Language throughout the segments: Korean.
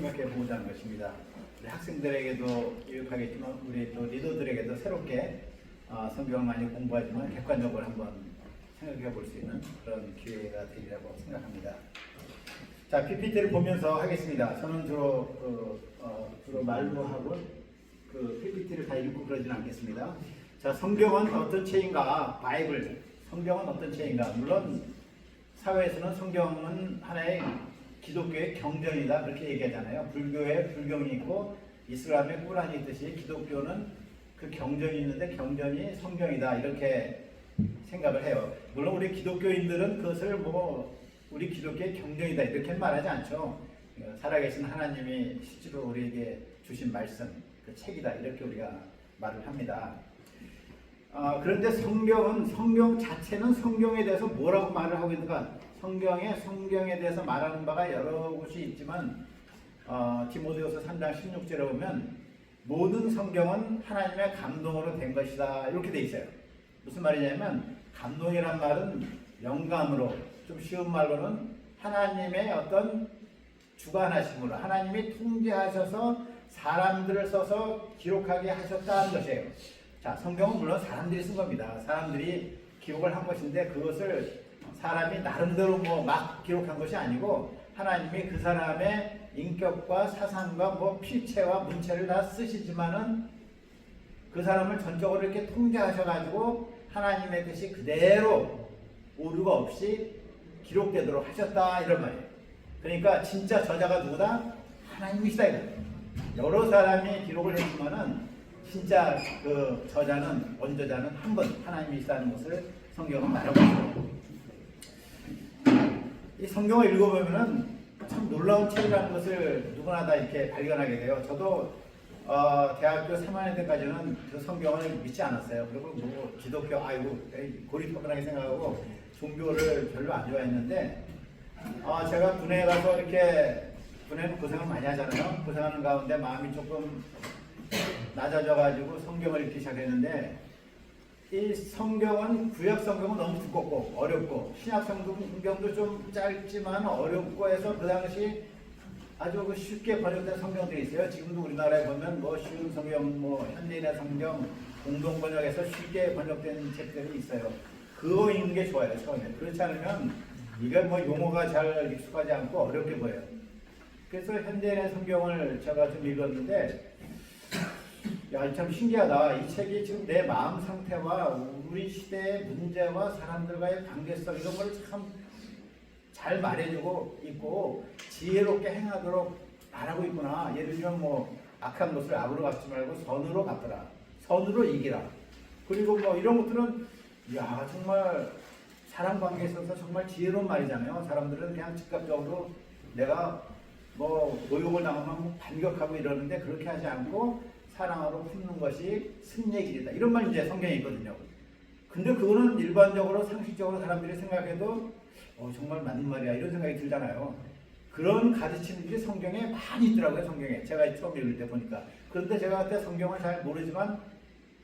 생각해 보자는 것입니다. 우리 학생들에게도 유익하겠지만 우리 또 리더들에게도 새롭게 성경을 많이 공부하지만 객관적으로 한번 생각해 볼 수 있는 그런 기회가 되리라고 생각합니다. 자, PPT를 보면서 하겠습니다. 저는 주로 말로 하고 PPT를 다 읽고 그러진 않겠습니다. 자, 성경은 어떤 책인가? 바이블. 성경은 어떤 책인가? 물론 사회에서는 성경은 하나의 기독교의 경전이다 그렇게 얘기하잖아요. 불교에 불경이 있고 이슬람에 꾸란이 있듯이 기독교는 그 경전이 있는데 경전이 성경이다 이렇게 생각을 해요. 물론 우리 기독교인들은 그것을 우리 기독교의 경전이다 이렇게 말하지 않죠. 살아계신 하나님이 실제로 우리에게 주신 말씀, 그 책이다 이렇게 우리가 말을 합니다. 그런데 성경 자체는 성경에 대해서 뭐라고 말을 하고 있는가? 성경에 대해서 말하는 바가 여러 곳이 있지만 디모데후서 3장 16절에 보면 모든 성경은 하나님의 감동으로 된 것이다 이렇게 돼 있어요. 무슨 말이냐면 감동이란 말은 영감으로, 좀 쉬운 말로는 하나님의 어떤 주관하심으로 하나님이 통제하셔서 사람들을 써서 기록하게 하셨다는 것이에요. 자, 성경은 물론 사람들이 쓴 겁니다. 사람들이 기록을 한 것인데 그것을 사람이 나름대로 막 기록한 것이 아니고 하나님이 그 사람의 인격과 사상과 필체와 문체를 다 쓰시지만은 그 사람을 전적으로 이렇게 통제하셔가지고 하나님의 뜻이 그대로 오류가 없이 기록되도록 하셨다 이런 말이에요. 그러니까 진짜 저자가 누구다? 하나님이시다 이거예요. 여러 사람이 기록을 했지만은 진짜 그 저자는 원저자는 한 분 하나님이시다는 것을 성경은 말하고 있어요. 이 성경을 읽어보면은 참 놀라운 책이라는 것을 누구나 다 이렇게 발견하게 돼요. 저도 대학교 3학년 때까지는 그 성경을 믿지 않았어요. 그리고 기독교 고리타분하게 생각하고 종교를 별로 안 좋아했는데 제가 군에 가서 이렇게 군에는 고생을 많이 하잖아요. 고생하는 가운데 마음이 조금 낮아져가지고 성경을 읽기 시작했는데 이 성경은 구약 성경은 너무 두껍고 어렵고 신약 성경도 좀 짧지만 어렵고 해서 그 당시 아주 쉽게 번역된 성경들이 있어요. 지금도 우리나라에 보면 쉬운 성경, 현대인의 성경 공동 번역해서 쉽게 번역된 책들이 있어요. 그거 읽는 게 좋아요 처음에. 그렇지 않으면 이게 용어가 잘 익숙하지 않고 어렵게 보여요. 그래서 현대인의 성경을 제가 좀 읽었는데 참 신기하다. 이 책이 지금 내 마음 상태와 우리 시대의 문제와 사람들과의 관계성 이런 걸 참 잘 말해주고 있고 지혜롭게 행하도록 말하고 있구나. 예를 들면 악한 것을 악으로 갚지 말고 선으로 갚으라. 선으로 이기라. 그리고 이런 것들은 정말 사람 관계에 있어서 정말 지혜로운 말이잖아요. 사람들은 그냥 즉각적으로 내가 모욕을 당하면 반격하고 이러는데 그렇게 하지 않고 사랑으로 품는 것이 승리의 길이다. 이런 말이 이제 성경에 있거든요. 근데 그거는 일반적으로 상식적으로 사람들이 생각해도 정말 맞는 말이야 이런 생각이 들잖아요. 그런 가르침들이 성경에 많이 있더라고요. 성경에 제가 처음 읽을 때 보니까. 그런데 제가 그때 성경을 잘 모르지만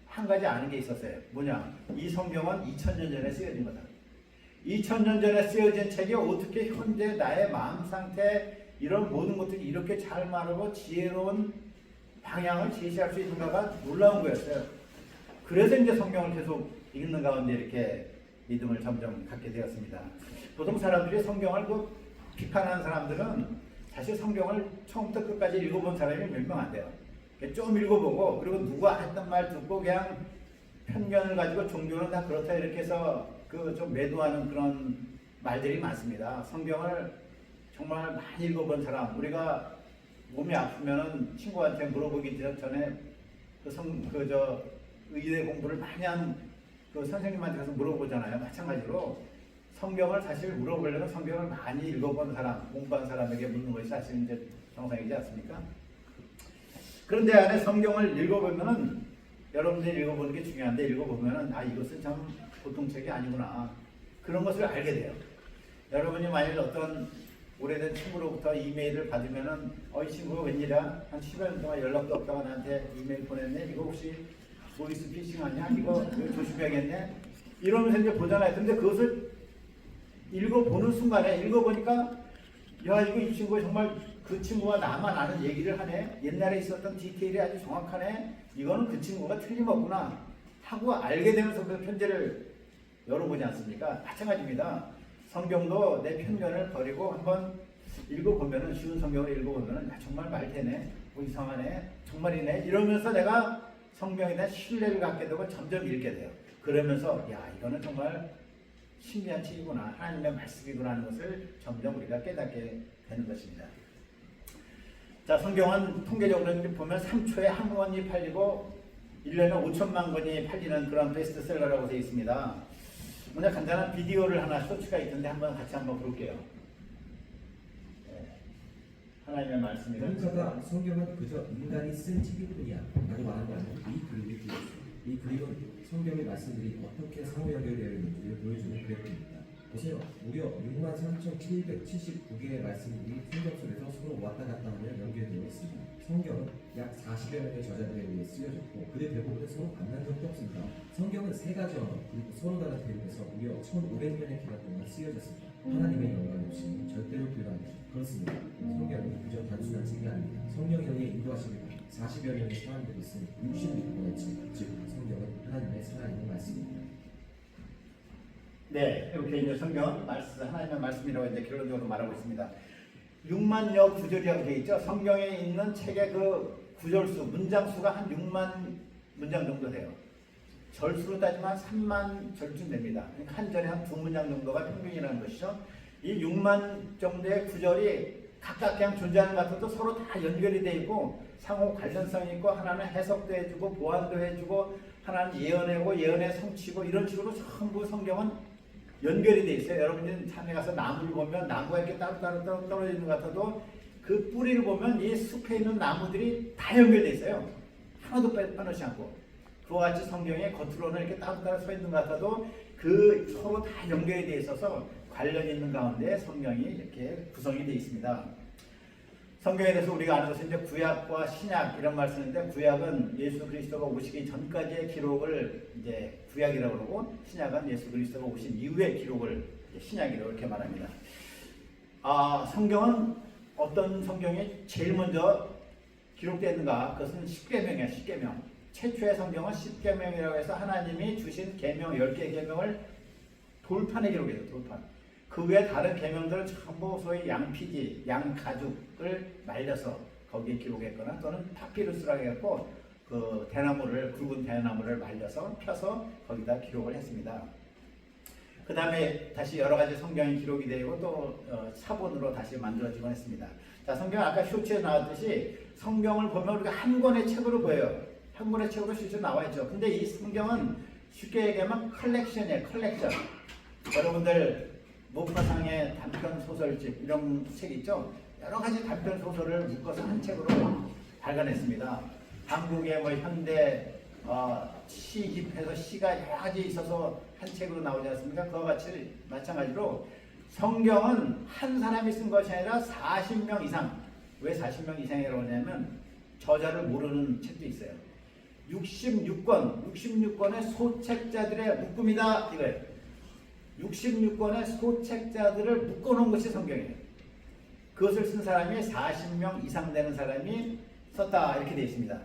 한 가지 아는 게 있었어요. 뭐냐? 이 성경은 2000년 전에 쓰여진 거다. 2000년 전에 쓰여진 책이 어떻게 현재 나의 마음 상태 이런 모든 것들이 이렇게 잘 말하고 지혜로운 방향을 제시할 수 있는가가 놀라운 거였어요. 그래서 이제 성경을 계속 읽는 가운데 이렇게 믿음을 점점 갖게 되었습니다. 보통 사람들이 성경을 비판하는 사람들은 사실 성경을 처음부터 끝까지 읽어본 사람이 몇 명 안 돼요. 좀 읽어보고 그리고 누가 했던 말 듣고 그냥 편견을 가지고 종교는 다 그렇다 이렇게 해서 좀 매도하는 그런 말들이 많습니다. 성경을 정말 많이 읽어본 사람, 우리가 몸이 아프면은 친구한테 물어보기 전에 의대 공부를 많이 한 선생님한테 가서 물어보잖아요. 마찬가지로 성경을 사실 물어보려면 성경을 많이 읽어본 사람, 공부한 사람에게 묻는 것이 사실 이제 정상이지 않습니까? 그런데 안에 성경을 읽어보면은 여러분들이 읽어보는 게 중요한데 읽어보면은 이것은 참 보통 책이 아니구나 그런 것을 알게 돼요. 여러분이 만일 어떤 오래된 친구로부터 이메일을 받으면은 이 친구가 웬일이야? 한 10년 동안 연락도 없다가 나한테 이메일 보냈네? 이거 혹시 보이스 피싱 아니야? 이거 조심해야겠네? 이러면서 이제 보잖아요. 근데 그것을 읽어보는 순간에 읽어보니까 이거 이 친구가 정말 그 친구가 나만 아는 얘기를 하네. 옛날에 있었던 디테일이 아주 정확하네. 이거는 그 친구가 틀림없구나 하고 알게 되면서 그 편지를 열어보지 않습니까? 마찬가지입니다. 성경도 내 편견을 버리고 한번 읽어보면은, 쉬운 성경을 읽어보면은 정말 말 되네, 뭐 이상하네, 정말이네 이러면서 내가 성경에 대한 신뢰를 갖게 되고 점점 읽게 돼요. 그러면서 야, 이거는 정말 신비한 책이구나, 하나님의 말씀이구나 하는 것을 점점 우리가 깨닫게 되는 것입니다. 자, 성경은 통계적으로 보면 3초에 한 권이 팔리고 1년에 5천만 권이 팔리는 그런 베스트셀러라고 되어 있습니다. 먼저 간단한 비디오를 하나, 쇼츠가 있던데 같이 한번 볼게요. 네. 하나님의 말씀이다. 그러니까 성경은 그저 인간이 쓴 책일 뿐이야 라고 말한 거 아니에요. 이 그림은 성경의 말씀들이 어떻게 상호 연결되어 있는지를 보여주는 그래프입니다. 보세요. 무려 63,779개의 말씀들이 성경 속에서 서로 왔다 갔다 하며 연결되어 있습니다. 성경은 약 40여 명의 저자들에 의해 쓰여졌고 그들 대부분은 서로 만난 적도 없습니다. 성경은 세 가지 언어 그리고 서로 다른 대륙에서 무려 1,500년의 기간 동안 쓰여졌습니다. 하나님의 영광 없이 절대로 불가능합니다. 그렇습니다. 성경은 그저 단순한 책이 아닙니다. 성령이 의해 인도하십니다. 40여 명의 사람들이 쓴 66권의 책, 즉 성경은 하나님의 살아있는 말씀입니다. 네, 이렇게 이제 성경 말씀, 하나님의 말씀이라고 이제 결론적으로 말하고 있습니다. 6만여 구절이라고 되어 있죠. 성경에 있는 책의 그 구절수, 문장수가 한 6만 문장 정도 돼요. 절수로 따지면 3만 절쯤 됩니다. 그러니까 한 절에 한 2문장 정도가 평균이라는 것이죠. 이 6만 정도의 구절이 각각 그냥 존재하는 것 같아도 서로 다 연결이 되어 있고 상호 관련성이 있고, 하나는 해석도 해주고 보완도 해주고, 하나는 예언하고 예언의 성취고, 이런 식으로 전부 성경은 연결이 되어 있어요. 여러분이 산에 가서 나무를 보면 나무가 이렇게 따로따로 떨어져 있는 것 같아도 그 뿌리를 보면 이 숲에 있는 나무들이 다 연결되어 있어요. 하나도 빼놓지 않고. 그와 같이 성경에 겉으로는 이렇게 따로따로 서 있는 것 같아도 그 서로 다 연결이 되어 있어서 관련 있는 가운데 성경이 이렇게 구성이 되어 있습니다. 성경에 대해서 우리가 아는 것은 이제 구약과 신약 이런 말 쓰는데, 구약은 예수 그리스도가 오시기 전까지의 기록을 이제 구약이라고 그러고, 신약은 예수 그리스도가 오신 이후의 기록을 신약이라고 이렇게 말합니다. 성경은 어떤 성경이 제일 먼저 기록되는가? 그것은 십계명이야, 십계명. 최초의 성경은 십계명이라고 해서 하나님이 주신 계명 10개의 계명을 돌판에 기록해요, 돌판. 그 외에 다른 계명들은 전부 소위 양피지, 양가죽을 말려서 거기에 기록했거나, 또는 파피루스라고 해갖고 그 대나무를, 굵은 대나무를 말려서 펴서 거기다 기록을 했습니다. 그 다음에 다시 여러 가지 성경이 기록이 되고 또 사본으로 다시 만들어지곤 했습니다. 자, 성경 아까 쇼츠에 나왔듯이 성경을 보면 우리가 한 권의 책으로 보여요. 한 권의 책으로 실제 나와 있죠. 근데 이 성경은 쉽게 얘기하면 컬렉션이에요, 컬렉션. 여러분들 목화상의 단편 소설집 이런 책 있죠? 여러 가지 단편 소설을 묶어서 한 책으로 발간했습니다. 한국의 뭐 현대 시집해서 시가 여러 가지 있어서 한 책으로 나오지 않습니까? 그와 같이 마찬가지로 성경은 한 사람이 쓴 것이 아니라 40명 이상. 왜 40명 이상이라고 하냐면 저자를 모르는 책도 있어요. 66권의 소책자들의 묶음이다 이거예요. 66권의 소책자들을 묶어놓은 것이 성경이에요. 그것을 쓴 사람이 40명 이상 되는 사람이 썼다 이렇게 되어 있습니다.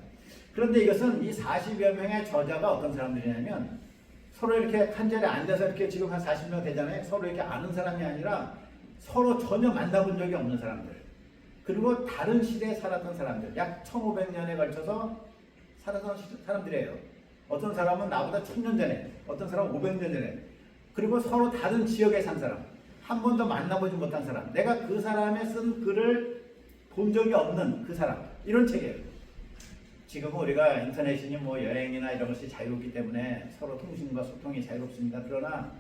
그런데 이것은 이 40여 명의 저자가 어떤 사람들이냐면 서로 이렇게 한 자리에 앉아서 이렇게 지금 한 40명 되잖아요. 서로 이렇게 아는 사람이 아니라 서로 전혀 만나본 적이 없는 사람들. 그리고 다른 시대에 살았던 사람들. 약 1500년에 걸쳐서 살았던 사람들이에요. 어떤 사람은 나보다 1000년 전에, 어떤 사람은 500년 전에. 그리고 서로 다른 지역에 산 사람, 한 번도 만나보지 못한 사람, 내가 그 사람의 쓴 글을 본 적이 없는 그 사람, 이런 책이에요. 지금은 우리가 인터넷이니 뭐 여행이나 이런 것이 자유롭기 때문에 서로 통신과 소통이 자유롭습니다. 그러나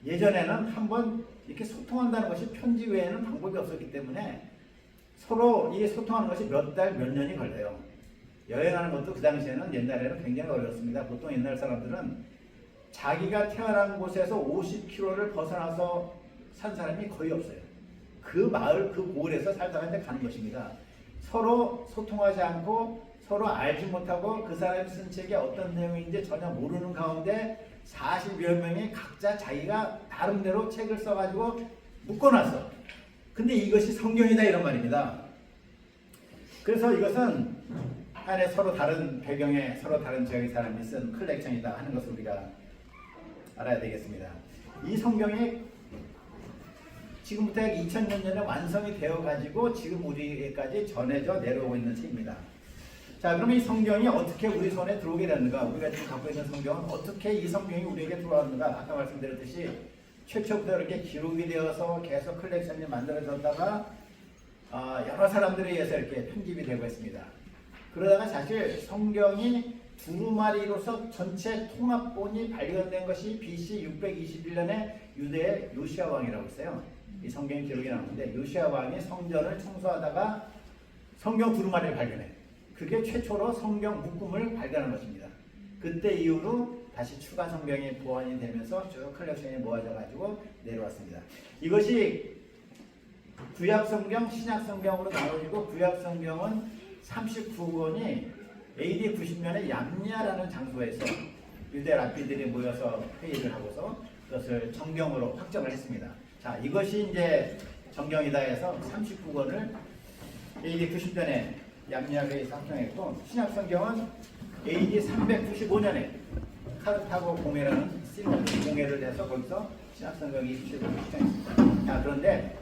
예전에는 한번 이렇게 소통한다는 것이 편지 외에는 방법이 없었기 때문에 서로 이게 소통하는 것이 몇 달, 몇 년이 걸려요. 여행하는 것도 그 당시에는 옛날에는 굉장히 어려웠습니다. 보통 옛날 사람들은 자기가 태어난 곳에서 50km를 벗어나서 산 사람이 거의 없어요. 그 마을, 그 고을에서 살다가 이제 가는 것입니다. 서로 소통하지 않고 서로 알지 못하고 그 사람이 쓴 책이 어떤 내용인지 전혀 모르는 가운데 40여 명이 각자 자기가 나름대로 책을 써가지고 묶어놨어. 근데 이것이 성경이다 이런 말입니다. 그래서 이것은 안에 서로 다른 배경에 서로 다른 지역의 사람이 쓴 컬렉션이다 하는 것을 우리가 알아야 되겠습니다. 이 성경이 지금부터 약 2000년 전에 완성이 되어 가지고 지금 우리에게까지 전해져 내려오고 있는 책입니다. 자, 그러면 이 성경이 어떻게 우리 손에 들어오게 됐는가? 우리가 지금 갖고 있는 성경은 어떻게 이 성경이 우리에게 들어왔는가? 아까 말씀드렸듯이 최초부터 이렇게 기록이 되어서 계속 컬렉션이 만들어졌다가 여러 사람들에 의해서 이렇게 편집이 되고 있습니다. 그러다가 사실 성경이 두루마리로서 전체 통합본이 발견된 것이 BC 621년에 유대의 요시야 왕이라고 있어요. 이 성경 기록이 나오는데 요시야 왕이 성전을 청소하다가 성경 두루마리를 발견해. 그게 최초로 성경 묶음을 발견한 것입니다. 그때 이후로 다시 추가 성경이 보완이 되면서 쭉 컬렉션이 모아져 가지고 내려왔습니다. 이것이 구약 성경, 신약 성경으로 나눠지고 구약 성경은 39권이 AD 90년에 얌야라는 장소에서 유대 랍비들이 모여서 회의를 하고서 그것을 정경으로 확정을 했습니다. 자, 이것이 이제 정경이다 해서 39권을 AD 90년에 얌야회에서 확정했고, 신약 성경은 AD 395년에 카르타고 공회라는 공회를 해서 거기서 신약 성경이 확정했습니다. 자, 그런데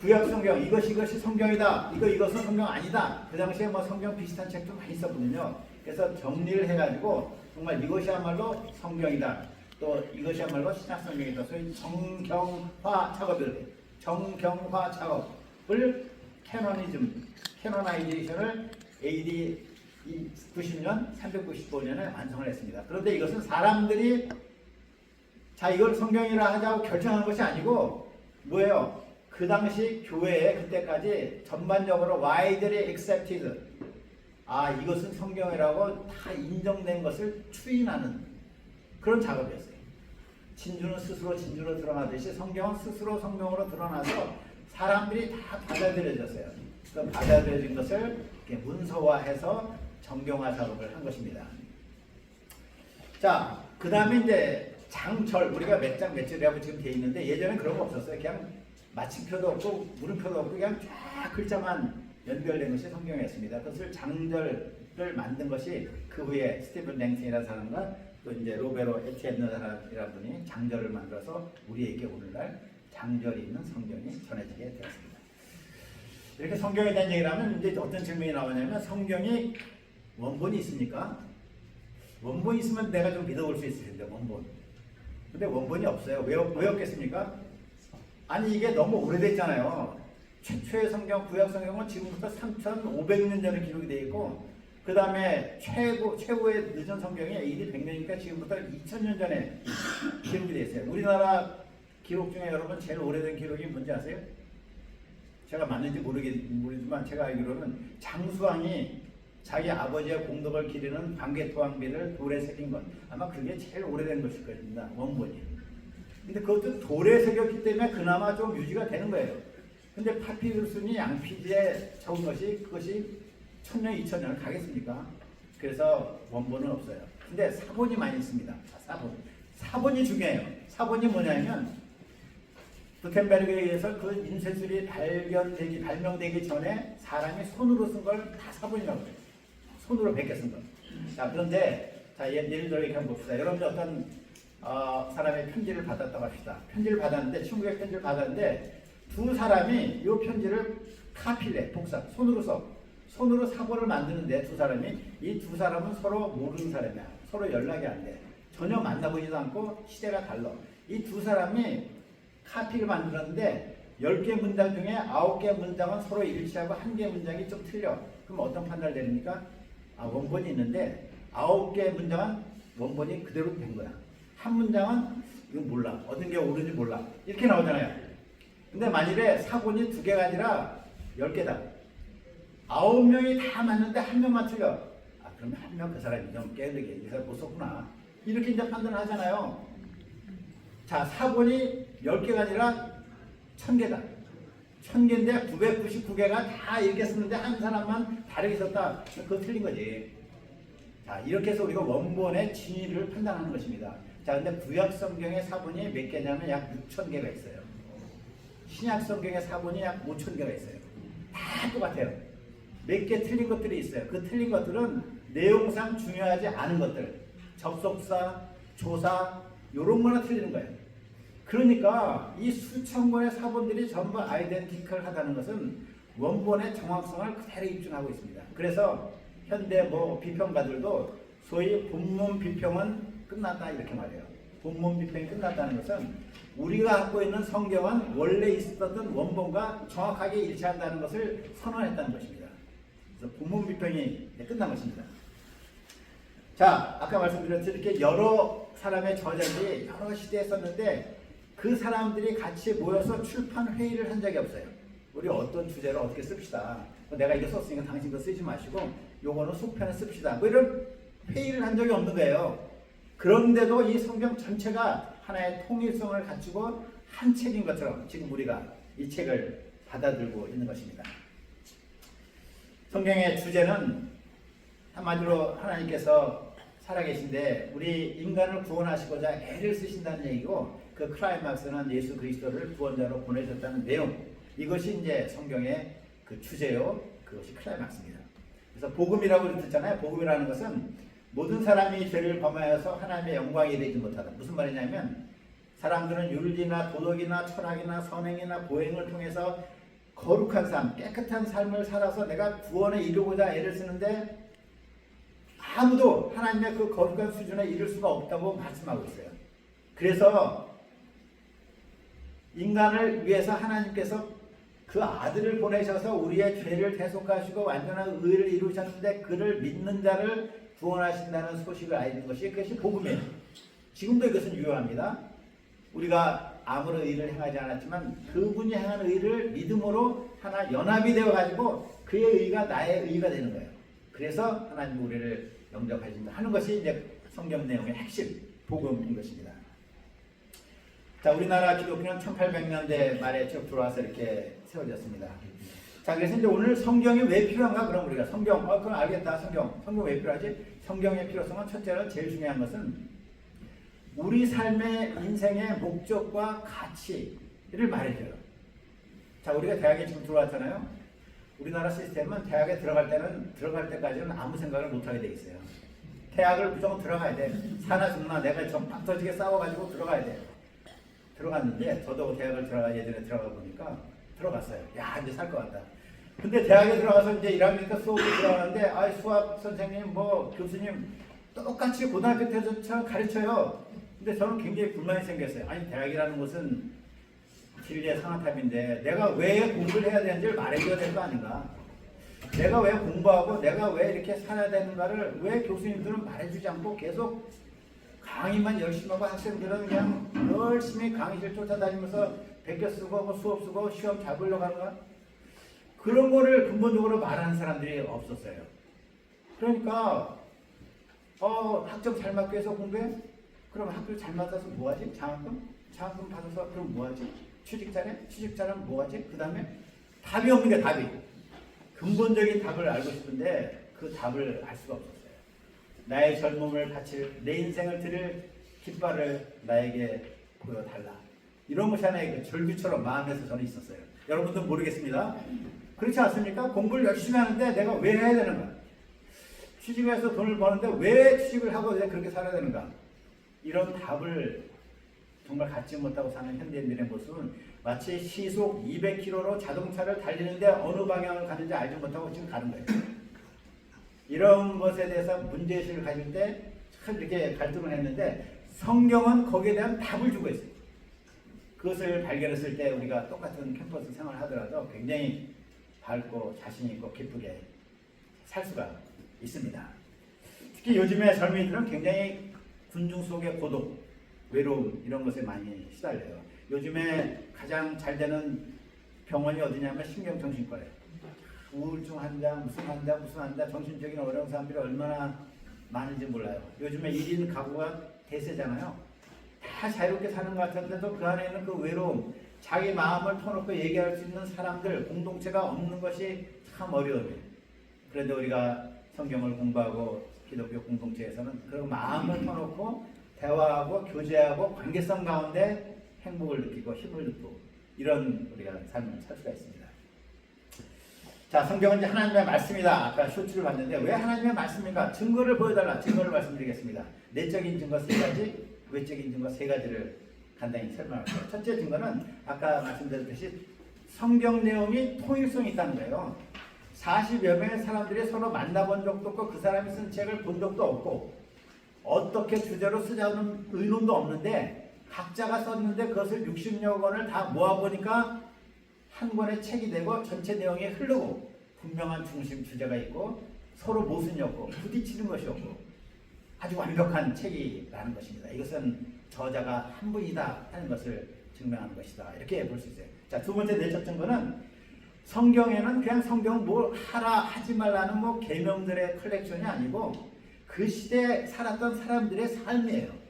구약 성경 이것이 성경이다. 이것은 성경 아니다. 그 당시에 뭐 성경 비슷한 책도 많이 있었거든요. 그래서 정리를 해가지고 정말 이것이야말로 성경이다. 또 이것이야말로 신약 성경이다. 소위 정경화 작업을 캐노나이제이션을 AD 90년, 395년에 완성을 했습니다. 그런데 이것은 사람들이 자 이걸 성경이라 하자고 결정한 것이 아니고 뭐예요? 그 당시 교회에 그때까지 전반적으로 widely accepted 이것은 성경이라고 다 인정된 것을 추인하는 그런 작업이었어요. 진주는 스스로 진주로 드러나듯이 성경은 스스로 성경으로 드러나서 사람들이 다 받아들여졌어요. 그 받아들여진 것을 이렇게 문서화해서 정경화 작업을 한 것입니다. 자, 그 다음에 이제 장절 우리가 몇 장 몇 절이라고 지금 돼 있는데 예전에 그런 거 없었어요. 그냥 마침표도 없고 물음표도 없고 그냥 쫙 글자만 연결된 것이 성경이었습니다. 그것을 장절을 만든 것이 그 후에 스티븐 랭슨이라는 사람과 또 이제 로베로 에티엔느라는 분이 장절을 만들어서 우리에게 오늘날 장절이 있는 성경이 전해지게 되었습니다. 이렇게 성경에 대한 얘기를 하면 이제 어떤 질문이 나오냐면 성경이 원본이 있습니까? 원본이 있으면 내가 좀 믿어볼 수 있을 텐데 원본. 근데 원본이 없어요. 왜 없겠습니까? 아니 이게 너무 오래됐잖아요. 최초의 성경, 구약 성경은 지금부터 3,500년 전에 기록이 되어 있고 그 다음에 최고의 늦은 성경이 AD 100년이니까 지금부터 2000년 전에 기록이 되어 있어요. 우리나라 기록 중에 여러분 제일 오래된 기록이 뭔지 아세요? 제가 맞는지 모르지만 제가 알기로는 장수왕이 자기 아버지의 공덕을 기리는 방개토왕비를 돌에 새긴 것 아마 그게 제일 오래된 것일 겁니다. 원본이. 근데 그것도 돌에 새겼기 때문에 그나마 좀 유지가 되는 거예요. 근데 파피루스니 양피지에 적은 것이 그것이 1000년, 2000년을 가겠습니까? 그래서 원본은 없어요. 근데 사본이 많이 있습니다. 사본이 중요해요. 사본이 뭐냐면 구텐베르그에 의해서 그 인쇄술이 발명되기 전에 사람이 손으로 쓴 걸 다 사본이라고 해요. 손으로 베껴 쓴 거. 자, 그런데 예를 들어 이렇게 한번 봅시다. 여러분들 어떤 사람의 편지를 받았다고 합시다. 편지를 받았는데 친구의 편지를 받았는데 두 사람이 이 편지를 카피를 독사 손으로 써. 손으로 사본을 만드는데 이 두 사람은 서로 모르는 사람이야. 서로 연락이 안 돼. 전혀 만나보지도 않고 시대가 달라. 이 두 사람이 카피를 만들었는데 10개 문장 중에 9개 문장은 서로 일치하고 1개 문장이 좀 틀려. 그럼 어떤 판단을 내립니까? 원본이 있는데 9개 문장은 원본이 그대로 된 거야. 한 문장은 이거 몰라. 어떤 게 옳은지 몰라. 이렇게 나오잖아요. 근데 만일에 사본이 2개가 아니라 10개다. 9명이 다 맞는데 1명만 틀려. 그러면 1명 그 사람이 좀 깨르게 이 사람 못 썼구나. 이렇게 이제 판단을 하잖아요. 자, 사본이 10개가 아니라 1000개다. 1000개인데 999개가 다 이렇게 쓰는데 한 사람만 다르게 썼다. 그거 틀린 거지. 자, 이렇게 해서 우리가 원본의 진위를 판단하는 것입니다. 자, 근데 구약 성경의 사본이 몇 개냐면 약 6000개가 있어요. 신약 성경의 사본이 약 5000개가 있어요. 다 똑같아요. 몇 개 틀린 것들이 있어요. 그 틀린 것들은 내용상 중요하지 않은 것들, 접속사, 조사 이런 거나 틀리는 거예요. 그러니까 이 수천 권의 사본들이 전부 아이덴티컬하다는 것은 원본의 정확성을 그대로 입증하고 있습니다. 그래서 현대 비평가들도 소위 본문 비평은 끝났다 이렇게 말해요. 본문 비평이 끝났다는 것은 우리가 갖고 있는 성경은 원래 있었던 원본과 정확하게 일치한다는 것을 선언했다는 것입니다. 그래서 본문 비평이 끝난 것입니다. 자, 아까 말씀드렸듯이 이렇게 여러 사람의 저자들이 여러 시대에 썼는데 그 사람들이 같이 모여서 출판 회의를 한 적이 없어요. 우리 어떤 주제로 어떻게 씁시다. 내가 이거 썼으니까 당신 거 쓰지 마시고 요거는 속편에 씁시다. 이런 회의를 한 적이 없는 거예요. 그런데도 이 성경 전체가 하나의 통일성을 갖추고 한 책인 것처럼 지금 우리가 이 책을 받아들고 있는 것입니다. 성경의 주제는 한마디로 하나님께서 살아계신데 우리 인간을 구원하시고자 애를 쓰신다는 얘기고 그 클라이막스는 예수 그리스도를 구원자로 보내셨다는 내용, 이것이 이제 성경의 그 주제요, 그것이 클라이막스입니다. 그래서 복음이라고 듣잖아요. 복음이라는 것은 모든 사람이 죄를 범하여서 하나님의 영광에 이르지 못하다. 무슨 말이냐면 사람들은 윤리나 도덕이나 철학이나 선행이나 보행을 통해서 거룩한 삶, 깨끗한 삶을 살아서 내가 구원에 이르고자 애를 쓰는데 아무도 하나님의 그 거룩한 수준에 이를 수가 없다고 말씀하고 있어요. 그래서 인간을 위해서 하나님께서 그 아들을 보내셔서 우리의 죄를 대속하시고 완전한 의를 이루셨는데 그를 믿는 자를 구원하신다는 소식을 알리는 것이 그것이 복음이에요. 지금도 이것은 유효합니다. 우리가 아무런 의를 행하지 않았지만 그분이 행한 의를 믿음으로 하나 연합이 되어 가지고 그의 의가 나의 의가 되는 거예요. 그래서 하나님 우리를 영접하신다 하는 것이 이제 성경 내용의 핵심 복음인 것입니다. 자, 우리나라 기독교는 1800년대 말에 쭉 들어와서 이렇게 세워졌습니다. 자, 그래서 이제 오늘 성경이 왜 필요한가? 그럼 우리가 성경, 그럼 알겠다. 성경 왜 필요하지? 성경의 필요성은 첫째로 제일 중요한 것은 우리 삶의 인생의 목적과 가치를 말해줘요. 자, 우리가 대학에 지금 들어왔잖아요. 우리나라 시스템은 대학에 들어갈 때까지는 아무 생각을 못 하게 돼 있어요. 대학을 무조건 들어가야 돼. 사나 죽나 내가 좀 팍 터지게 싸워가지고 들어가야 돼. 들어갔는데 저도 대학을 예전에 들어가 보니까 들어갔어요. 야, 이제 살 것 같다. 근데 대학에 들어가서 이제 1학년 수업을 들어가는데 수학 선생님 교수님 똑같이 고등학교 때처럼 가르쳐요. 근데 저는 굉장히 불만이 생겼어요. 아니, 대학이라는 곳은 진리의 상아탑인데 내가 왜 공부를 해야 되는지를 말해줘야 될 거 아닌가. 내가 왜 공부하고 내가 왜 이렇게 살아야 되는가를 왜 교수님들은 말해주지 않고 계속 강의만 열심히 하고 학생들은 그냥 열심히 강의실 쫓아다니면서 베껴 쓰고 수업 쓰고 시험 잘 보려고 하는가? 그런 거를 근본적으로 말하는 사람들이 없었어요. 그러니까 학점 잘 맞기 위해서 공부해? 그럼 학교 잘 맞아서 뭐하지? 장학금 받아서 그럼 뭐하지? 취직자는 뭐하지? 그 다음에 답이 없는 게 답이. 근본적인 답을 알고 싶은데 그 답을 알 수가 없었어요. 나의 젊음을 바칠 내 인생을 드릴 깃발을 나에게 보여달라. 이런 것이 하나의 그 절규처럼 마음에서 저는 있었어요. 여러분들 모르겠습니다. 그렇지 않습니까? 공부를 열심히 하는데 내가 왜 해야 되는가? 취직해서 돈을 버는데 왜 취직을 하고 왜 그렇게 살아야 되는가? 이런 답을 정말 갖지 못하고 사는 현대인들의 모습은 마치 시속 200km로 자동차를 달리는데 어느 방향을 가는지 알지 못하고 지금 가는 거예요. 이런 것에 대해서 문제의식을 가질 때 참 이렇게 갈등을 했는데 성경은 거기에 대한 답을 주고 있어요. 그것을 발견했을 때 우리가 똑같은 캠퍼스 생활을 하더라도 굉장히 밝고 자신있고 기쁘게 살 수가 있습니다. 특히 요즘에 젊은이들은 굉장히 군중 속의 고독, 외로움 이런 것에 많이 시달려요. 요즘에 가장 잘 되는 병원이 어디냐면 신경정신과예요. 우울증 환자, 무슨 환자, 정신적인 어려운 사람들이 얼마나 많은지 몰라요. 요즘에 1인 가구가 대세잖아요. 다 자유롭게 사는 것 같은데도 그 안에 있는 그 외로움, 자기 마음을 터놓고 얘기할 수 있는 사람들, 공동체가 없는 것이 참 어려워요. 그런데 우리가 성경을 공부하고 기독교 공동체에서는 그 마음을 터놓고 대화하고 교제하고 관계성 가운데 행복을 느끼고 힘을 느끼고 이런 우리가 삶을 살 수가 있습니다. 자, 성경은 이제 하나님의 말씀이다. 아까 쇼츠를 봤는데 왜 하나님의 말씀입니까? 증거를 보여달라. 증거를 말씀드리겠습니다. 내적인 증거 3가지, 외적인 증거 3가지를 간단히 설명할게요. 첫째 증거는 아까 말씀드렸듯이 성경 내용이 통일성이 있다는 거예요. 40여 명의 사람들이 서로 만나본 적도 없고 그 사람이 쓴 책을 본 적도 없고 어떻게 주제로 쓰자는 의논도 없는데 각자가 썼는데 그것을 60여 권을 다 모아보니까 한 권의 책이 되고 전체 내용이 흐르고 분명한 중심 주제가 있고 서로 모순이 없고 부딪히는 것이 없고 아주 완벽한 책이라는 것입니다. 이것은 저자가 한 분이다 하는 것을 증명하는 것이다. 이렇게 볼 수 있어요. 자, 두 번째 내적 증거는 성경에는 그냥 성경 뭘 하라 하지 말라는 뭐 계명들의 컬렉션이 아니고 그 시대에 살았던 사람들의 삶이에요.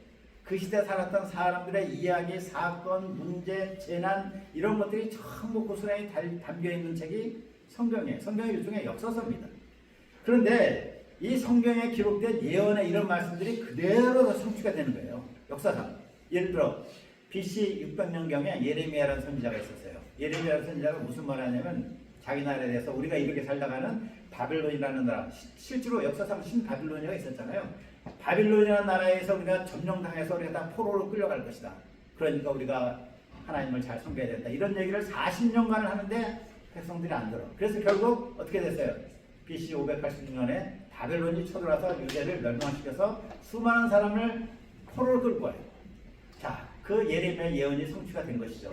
그 시대에 살았던 사람들의 이야기, 사건, 문제, 재난 이런 것들이 전부 고스란히 담겨있는 책이 성경이에요. 성경이 일종의 역사서입니다. 그런데 이 성경에 기록된 예언의 이런 말씀들이 그대로 성취가 되는 거예요. 역사상. 예를 들어 BC 600년경에 예레미야라는 선지자가 있었어요. 예레미야라는 선지자가 무슨 말을 하냐면 자기 나라에 대해서 우리가 이렇게 살다가는 바빌론이라는 나라, 실제로 역사상 신바빌로니아가 있었잖아요. 바빌론이라는 나라에서 우리가 점령당해서 우리가 다 포로로 끌려갈 것이다. 그러니까 우리가 하나님을 잘 섬겨야 된다. 이런 얘기를 40년간을 하는데 백성들이 안 들어. 그래서 결국 어떻게 됐어요? BC 586년에 바벨론이 쳐들어와서 유대를 멸망시켜서 수많은 사람을 포로로 끌고 와요. 자, 그 예레미야 예언이 성취가 된 것이죠.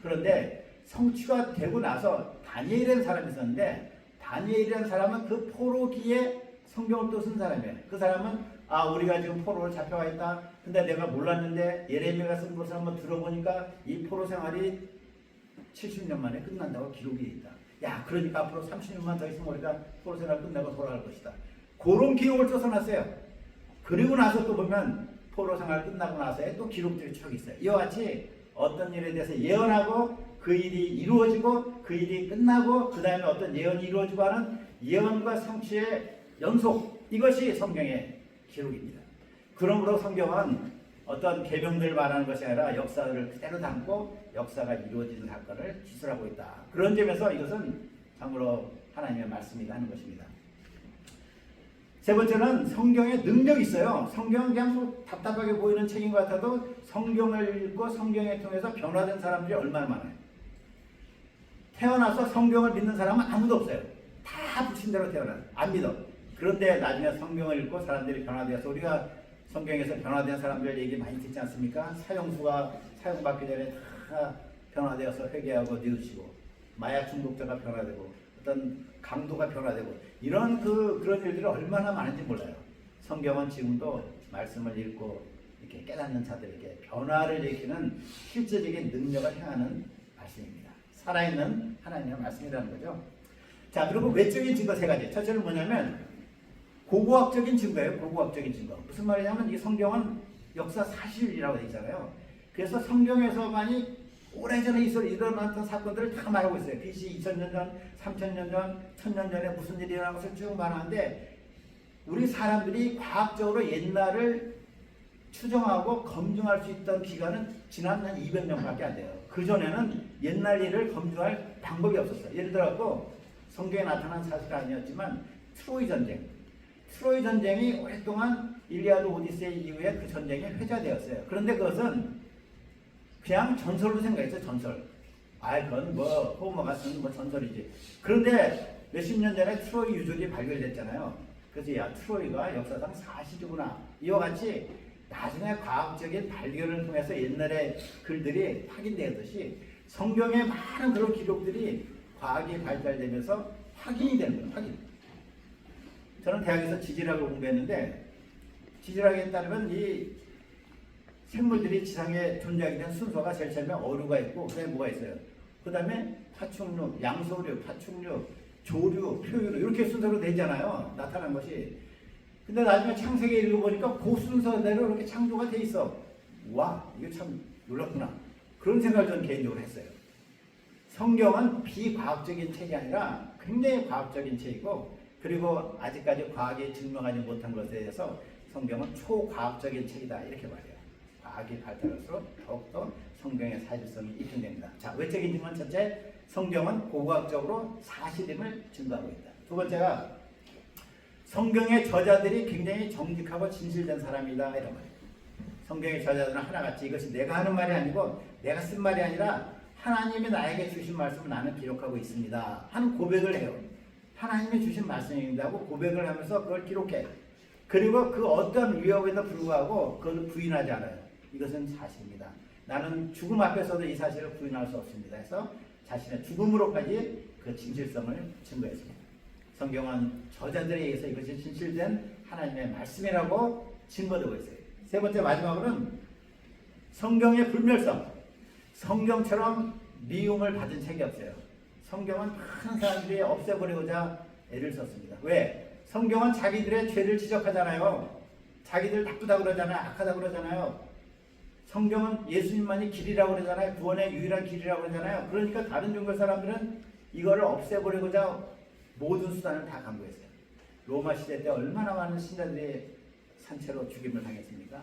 그런데 성취가 되고 나서 다니엘이라는 사람이 있었는데 다니엘이라는 사람은 그 포로기에 성경을 또 쓴 사람이에요. 그 사람은 우리가 지금 포로로 잡혀와 있다. 근데 내가 몰랐는데 예레미야가 쓴 것을 한번 들어보니까 이 포로 생활이 70년 만에 끝난다고 기록이 돼 있다. 야, 그러니까 앞으로 30년만 더 있으면 우리가 포로 생활 끝내고 돌아갈 것이다. 그런 기록을 써놨어요. 그리고 나서 또 보면 포로 생활 끝나고 나서의 또 기록들이 쭉 있어요. 이와 같이 어떤 일에 대해서 예언하고 그 일이 이루어지고 그 일이 끝나고 그 다음에 어떤 예언이 이루어지고 하는 예언과 성취의 연속, 이것이 성경의 기록입니다. 그러므로 성경은 어떤 계명들을 말하는 것이 아니라 역사를 그대로 담고 역사가 이루어지는 사건을 기술하고 있다. 그런 점에서 이것은 참으로 하나님의 말씀이다 하는 것입니다. 세 번째는 성경에 능력이 있어요. 성경은 그냥 답답하게 보이는 책인 것 같아도 성경을 읽고 성경을 통해서 변화된 사람들이 얼마나 많아요. 태어나서 성경을 믿는 사람은 아무도 없어요. 다 부친 대로 태어나요. 안 믿어. 그런데 나중에 성경을 읽고 사람들이 변화되어서 우리가 성경에서 변화된 사람들 얘기 많이 듣지 않습니까? 사형수가 사형받기 전에 다 변화되어서 회개하고 뉘우치고 마약 중독자가 변화되고 어떤 강도가 변화되고 이런 그런 일들이 얼마나 많은지 몰라요. 성경은 지금도 말씀을 읽고 이렇게 깨닫는 자들에게 변화를 일으키는 실제적인 능력을 행하는 말씀입니다. 살아있는 하나님의 말씀이라는 거죠. 자, 그리고 외적인 증거 3가지. 첫째는 뭐냐면 고고학적인 증거예요. 고고학적인 증거. 무슨 말이냐면 이 성경은 역사 사실이라고 되어 있잖아요. 그래서 성경에서만이 오래전에 일어났던 사건들을 다 말하고 있어요. BC 2000년 전, 3000년 전, 1000년 전에 무슨 일이 일어난 것을 쭉 말하는데 우리 사람들이 과학적으로 옛날을 추정하고 검증할 수 있던 기간은 지난 한 200년밖에 안 돼요. 그전에는 옛날 일을 검증할 방법이 없었어요. 예를 들어 성경에 나타난 사실은 아니었지만 트로이 전쟁이 오랫동안 일리아드 오디세이 이후에 그 전쟁이 회자되었어요. 그런데 그것은 그냥 전설로 생각했어요. 전설. 그건 호머가 쓴 전설이지. 그런데 몇십 년 전에 트로이 유적이 발견됐잖아요. 그래서 트로이가 역사상 사실이구나. 이와 같이 나중에 과학적인 발견을 통해서 옛날의 글들이 확인되었듯이 성경의 많은 그런 기록들이 과학이 발달되면서 확인이 되는 거예요. 확인. 저는 대학에서 지질학을 공부했는데 지질학에 따르면 이 생물들이 지상에 존재하게 된 순서가 제일 처음에 어류가 있고 그다음에 뭐가 있어요? 그 다음에 파충류, 양서류, 파충류, 조류, 표류 이렇게 순서로 되잖아요. 나타난 것이. 근데 나중에 창세기 읽어보니까 그 순서대로 이렇게 창조가 돼 있어. 와, 이거 참 놀랍구나. 그런 생각을 저는 개인적으로 했어요. 성경은 비과학적인 책이 아니라 굉장히 과학적인 책이고 그리고 아직까지 과학이 증명하지 못한 것에 대해서 성경은 초과학적인 책이다 이렇게 말해요. 과학이 발달할수록 더욱더 성경의 사실성이 입증됩니다. 자, 외적인 증거는 첫째, 성경은 고고학적으로 사실임을 증거하고 있다. 두 번째가 성경의 저자들이 굉장히 정직하고 진실된 사람이다 이런 거예요. 성경의 저자들은 하나같이 이것이 내가 하는 말이 아니고 내가 쓴 말이 아니라 하나님이 나에게 주신 말씀을 나는 기록하고 있습니다 하는 고백을 해요. 하나님이 주신 말씀입니다 하고 고백을 하면서 그걸 기록해. 그리고 그 어떤 위협에도 불구하고 그것을 부인하지 않아요. 이것은 사실입니다. 나는 죽음 앞에서도 이 사실을 부인할 수 없습니다 해서 자신의 죽음으로까지 그 진실성을 증거했습니다. 성경은 저자들에 의해서 이것이 진실된 하나님의 말씀이라고 증거되고 있어요. 세 번째 마지막으로는 성경의 불멸성. 성경처럼 미움을 받은 책이 없어요. 성경은 많은 사람들이 없애버리고자 애를 썼습니다. 왜? 성경은 자기들의 죄를 지적하잖아요. 자기들 나쁘다고 그러잖아요. 악하다고 그러잖아요. 성경은 예수님만이 길이라고 그러잖아요. 구원의 유일한 길이라고 그러잖아요. 그러니까 다른 종교 사람들은 이거를 없애버리고자 모든 수단을 다 강구했어요. 로마 시대 때 얼마나 많은 신자들이 산채로 죽임을 당했습니까?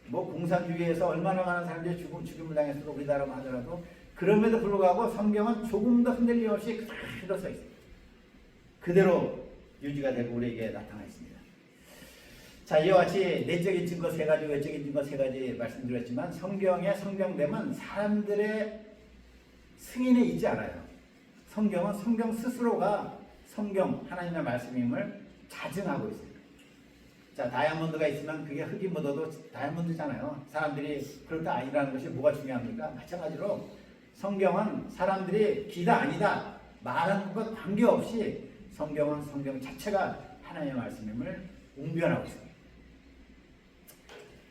뭐 공산주의에서 얼마나 많은 사람들이 죽임을 당했어도 우리나라만 하더라도 그럼에도 불구하고 성경은 조금도 흔들림 없이 그대로 써 있습니다. 그대로 유지가 되고 우리에게 나타나 있습니다. 자, 이와 같이 내적인 증거 세 가지, 외적인 증거 세 가지 말씀드렸지만 성경의 성경됨은 사람들의 승인에 있지 않아요. 성경은 성경 스스로가 성경 하나님의 말씀임을 자증하고 있습니다. 자, 다이아몬드가 있으면 그게 흙이 묻어도 다이아몬드잖아요. 사람들이 그렇다 아니라는 것이 뭐가 중요합니까? 마찬가지로 성경은 사람들이 기다 아니다 말하는 것과 관계없이 성경은 성경 자체가 하나님의 말씀임을 웅변하고 있습니다.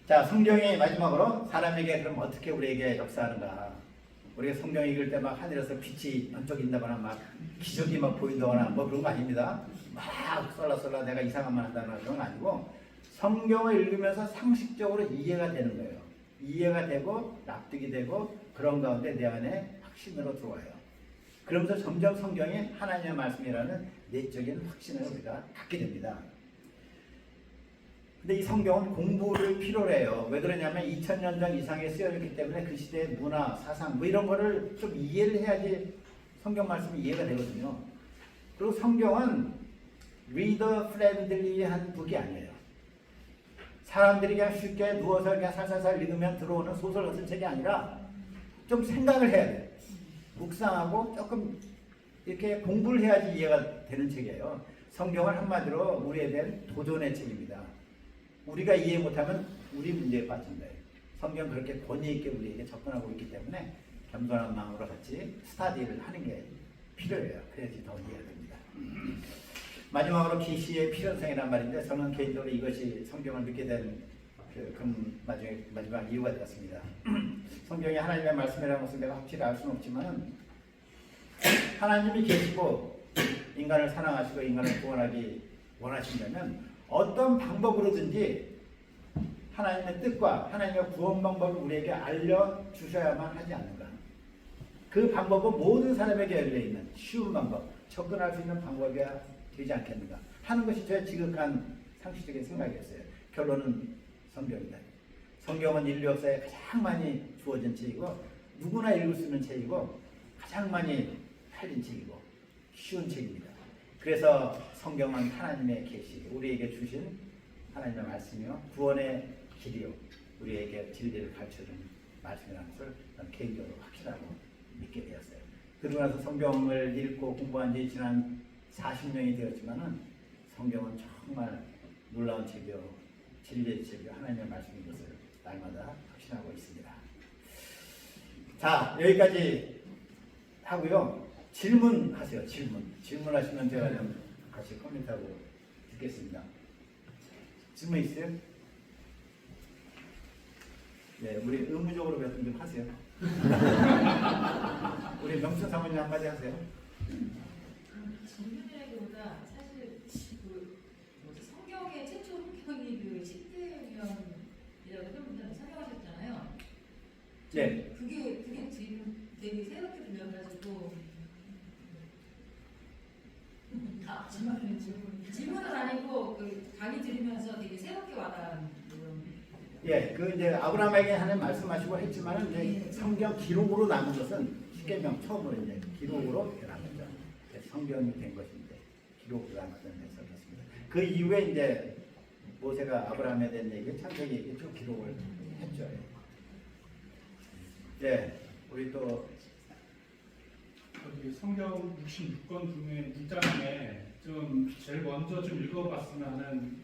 자, 성경이 마지막으로 사람에게 그럼 어떻게 우리에게 역사하는가? 우리가 성경 읽을 때 막 하늘에서 빛이 번쩍인다거나 막 기적이 막 보인다거나 뭐 그런 거 아닙니다. 막 쏠라쏠라 내가 이상한 말 한다거나 그런 건 아니고 성경을 읽으면서 상식적으로 이해가 되는 거예요. 이해가 되고 납득이 되고 그런 가운데 내 안에 확신으로 들어와요. 그러면서 점점 성경이 하나님의 말씀이라는 내적인 확신을 우리가 갖게 됩니다. 근데 이 성경은 공부를 필요로 해요. 왜 그러냐면 2000년 전 이상에 쓰여졌기 때문에 그 시대의 문화, 사상 뭐 이런 거를 좀 이해를 해야지 성경 말씀이 이해가 되거든요. 그리고 성경은 리더 프렌들리한 북이 아니에요. 사람들이 그냥 쉽게 누워서 그냥 살살살 읽으면 들어오는 소설 같은 책이 아니라 좀 생각을 해야 돼요. 묵상하고 조금 이렇게 공부를 해야지 이해가 되는 책이에요. 성경은 한마디로 우리에 대한 도전의 책입니다. 우리가 이해 못하면 우리 문제에 빠진다. 성경 그렇게 권위 있게 우리에게 접근하고 있기 때문에 겸손한 마음으로 같이 스타디를 하는 게 필요해요. 그래야지 더 이해가 됩니다. 마지막으로 계시의 필연성이란 말인데 저는 개인적으로 이것이 성경을 믿게 된 마지막 이유가 되었습니다. 성경이 하나님의 말씀이라는 것을 내가 확실히 알 수는 없지만 하나님이 계시고 인간을 사랑하시고 인간을 구원하기 원하신다면 어떤 방법으로든지 하나님의 뜻과 하나님의 구원 방법을 우리에게 알려주셔야만 하지 않는가. 그 방법은 모든 사람에게 열려있는 쉬운 방법, 접근할 수 있는 방법이야 되지 않겠는가 하는 것이 저의 지극한 상식적인 생각이었어요. 결론은 성경이다. 성경은 인류 역사에 가장 많이 주어진 책이고 누구나 읽을 수 있는 책이고 가장 많이 팔린 책이고 쉬운 책입니다. 그래서 성경은 하나님의 계시, 우리에게 주신 하나님의 말씀이요 구원의 길이요 우리에게 진리를 가르쳐주는 말씀이라는 것을 저는 개인적으로 확실하고 믿게 되었어요. 그러고 나서 성경을 읽고 공부한 지 지난 40년이 되었지만은 성경은 정말 놀라운 책이요 진리의 책이요 하나님의 말씀인 것을 날마다 확신하고 있습니다. 자, 여기까지 하고요. 질문하세요. 질문하시면 제가 좀 같이 코멘트하고 듣겠습니다. 질문 있어요? 네, 우리 의무적으로 몇 분 좀 하세요. 우리 명춘 사모님 한마디 하세요. 질문이라기보다 사실 성경의 최초 성경이 그 십대면이라고 좀 설명하셨잖아요. 네. 그게 지금 되게 새롭게 들려가지고 질문은 아니고 그 강의 들으면서 되게 새롭게 와닿은 예, 그 이제 아브라함에게 하는 말씀하시고 했지만은 이제 성경 기록으로 남은 것은 십계명 처음으로 이제 기록으로 남은 거죠. 성경이 된 것인데 기록으로 남은 데서 그렇습니다. 그 이후에 이제 모세가 아브라함에 대한 얘기, 창세기 얘기 쭉 기록을 했죠. 예, 우리 또 여기 성경 66권 중에 2장에 좀 제일 먼저 좀 읽어봤으면 하는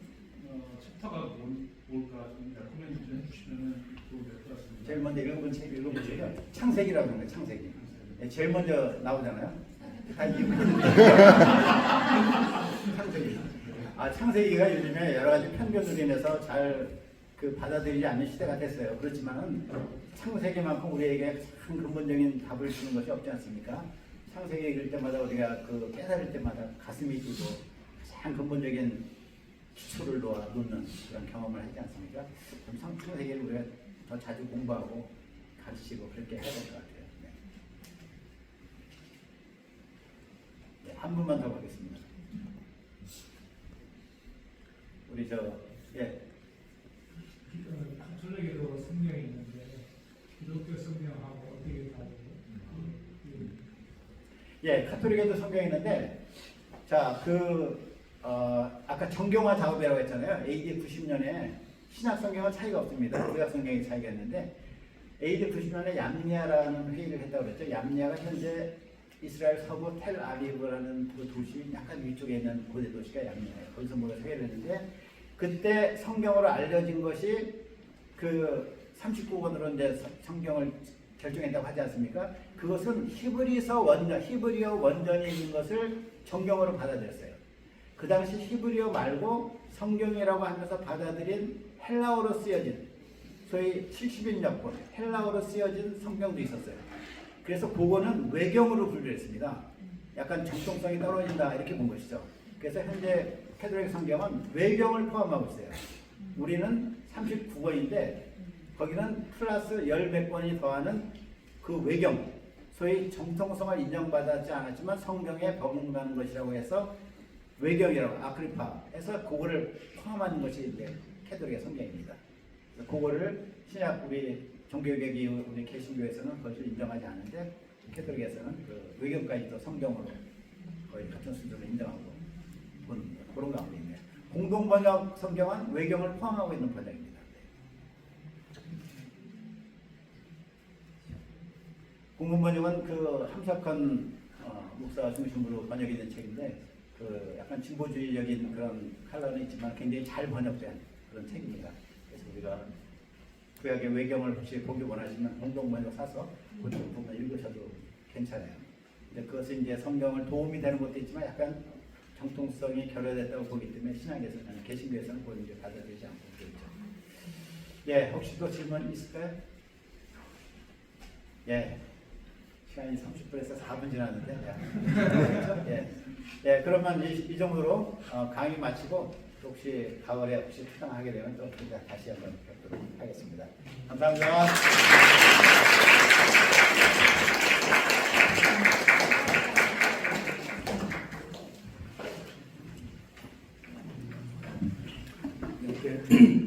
챕터가 뭘까 좀 레코멘드 좀 해주시면 좋을 것 같습니다. 제일 먼저 읽어본 책 읽어보세요. 창세기라고 하는 거예요. 창세기. 예, 제일 먼저 나오잖아요. 다 이유가 창세기. 창세기가 요즘에 여러 가지 편견으로 인해서 잘 그 받아들이지 않는 시대가 됐어요. 그렇지만은 창세기만큼 우리에게 큰 근본적인 답을 주는 것이 없지 않습니까? 창세기 읽을 때마다 우리가 그 깨달을 때마다 가슴이 뛰고 가장 근본적인 기초를 놓는 그런 경험을 하지 않습니까? 그럼 창세기를 우리가 더 자주 공부하고 가르치고 그렇게 해야 될 것 같아요. 네. 네, 한 분만 더 가겠습니다. 우리 예. 가톨릭에도 성경이 있는데 기독교 성경하고 어떻게 다르고? 예, 카톨릭에도 성경이 있는데, 자, 아까 정경화 작업이라고 했잖아요. AD 90년에 신약 성경은 차이가 없습니다. 구약 성경이 차이가 있는데, AD 90년에 얌니아라는 회의를 했다고 그랬죠. 얌니아가 현재 이스라엘 서부 텔아비브라는 그 도시 약간 위쪽에 있는 고대 도시가 얌니아예요. 거기서 모여서 회의를 했는데, 그때 성경으로 알려진 것이 그 39권으로 이제 성경을 결정했다고 하지 않습니까? 그것은 히브리어 원전이 있는 것을 정경으로 받아들였어요. 그 당시 히브리어 말고 성경이라고 하면서 받아들인 헬라어로 쓰여진 소위 70인역본 헬라어로 쓰여진 성경도 있었어요. 그래서 그거는 외경으로 분류했습니다. 약간 정통성이 떨어진다 이렇게 본 것이죠. 그래서 현재 캐톨릭 성경은 외경을 포함하고 있어요. 우리는 39권인데 거기는 플러스 열 몇 권이 더하는 그 외경, 소위 정통성을 인정받지 않았지만 성경에 버금가는 것이라고 해서 외경이라고 아크리파에서 그거를 포함하는 것이 이제 캐톨릭의 성경입니다. 그거를 신약 우리 종교개혁 이후 우리 개신교에서는 그것을 인정하지 않는데 캐톨릭에서는 그 외경까지도 성경으로 거의 같은 수준으로 인정하고 그런 가운데 있네요. 공동번역 성경은 외경을 포함하고 있는 번역입니다. 공동번역은 그 함석헌 목사 중심으로 번역이 된 책인데 그 약간 진보주의적인 그런 컬러는 있지만 굉장히 잘 번역된 그런 책입니다. 그래서 우리가 구약의 외경을 혹시 보기 원하시면 공동번역 사서 그 부분 읽으셔도 괜찮아요. 근데 그것은 이제 성경을 도움이 되는 것도 있지만 약간 정통성이 결여됐다고 보기 때문에 신학에서는 개신교에서는 그걸 이제 받아들이지 않고 있죠. 예, 혹시 또 질문 있을까요? 예, 시간이 30분에서 4분 지났는데, 그렇죠? 예, 예, 그러면 이 정도로 강의 마치고 혹시 가을에 혹시 퇴장하게 되면 또 우리가 다시 한번 뵙도록 하겠습니다. 감사합니다. 이렇게